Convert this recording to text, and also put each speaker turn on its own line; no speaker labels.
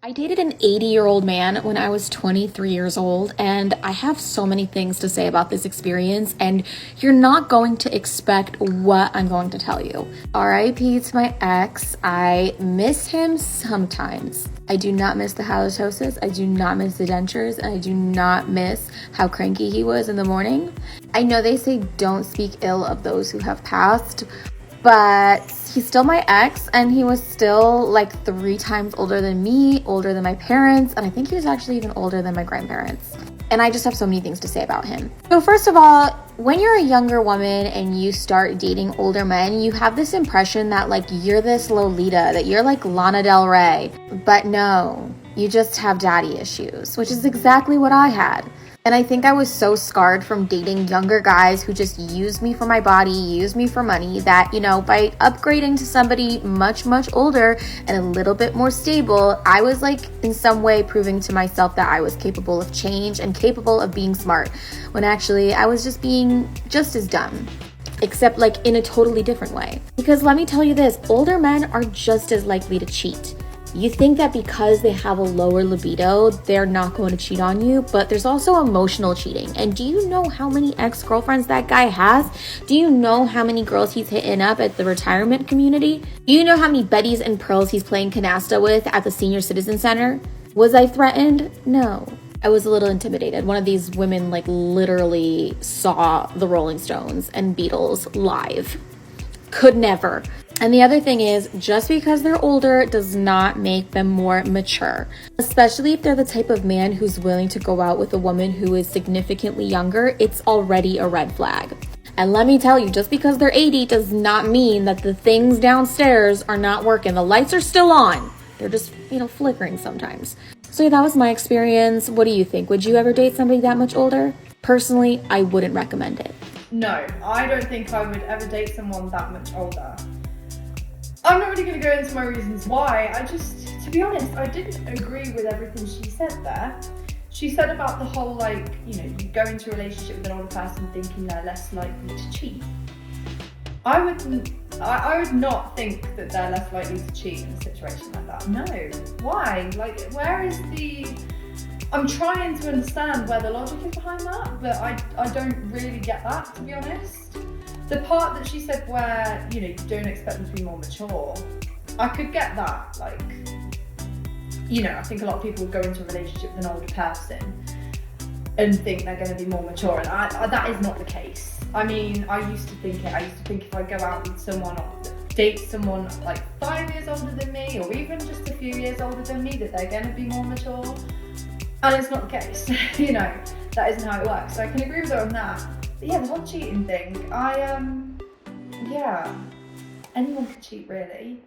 I dated an 80-year-old man when I was 23 years old, and I have so many things to say about this experience, and you're not going to expect what I'm going to tell you. RIP to my ex. I miss him sometimes. I do not miss the halitosis. I do not miss the dentures, and I do not miss how cranky he was in the morning. I know they say don't speak ill of those who have passed, but he's still my ex, and he was still like 3 times older than me, older than my parents, and I think he was actually even older than my grandparents. And I just have so many things to say about him. So first of all, when you're a younger woman and you start dating older men, you have this impression that like you're this Lolita, that you're like Lana Del Rey. But no, you just have daddy issues, which is exactly what I had. And I think I was so scarred from dating younger guys who just used me for my body, used me for money, that, by upgrading to somebody much, much older and a little bit more stable, I was like in some way proving to myself that I was capable of change and capable of being smart, when actually I was just being just as dumb, except like in a totally different way. Because let me tell you this, older men are just as likely to cheat. You think that because they have a lower libido, they're not going to cheat on you, but there's also emotional cheating. And do you know how many ex-girlfriends that guy has? Do you know how many girls he's hitting up at the retirement community? Do you know how many Bettys and Pearls he's playing canasta with at the senior citizen center? Was I threatened? No. I was a little intimidated. One of these women like literally saw the Rolling Stones and Beatles live. Could never. And the other thing is, just because they're older does not make them more mature, especially if they're the type of man who's willing to go out with a woman who is significantly younger. It's already a red flag. And let me tell you, just because they're 80 does not mean that the things downstairs are not working. The lights are still on. They're just, flickering sometimes. So yeah, that was my experience. What do you think? Would you ever date somebody that much older? Personally, I wouldn't recommend it.
No, I don't think I would ever date someone that much older. I'm not really going to go into my reasons why. To be honest, I didn't agree with everything she said there. She said about the whole, you go into a relationship with an older person thinking they're less likely to cheat. I would not think that they're less likely to cheat in a situation like that. No. Why? Where is the... I'm trying to understand where the logic is behind that, but I don't really get that, to be honest. The part that she said where, you don't expect them to be more mature, I could get that. I think a lot of people would go into a relationship with an older person and think they're going to be more mature, and that is not the case. I used to think it. I used to think if I go out with someone or date someone like 5 years older than me, or even just a few years older than me, that they're going to be more mature. And it's not the case, that isn't how it works. So I can agree with her on that. But yeah, the whole cheating thing, anyone can cheat really.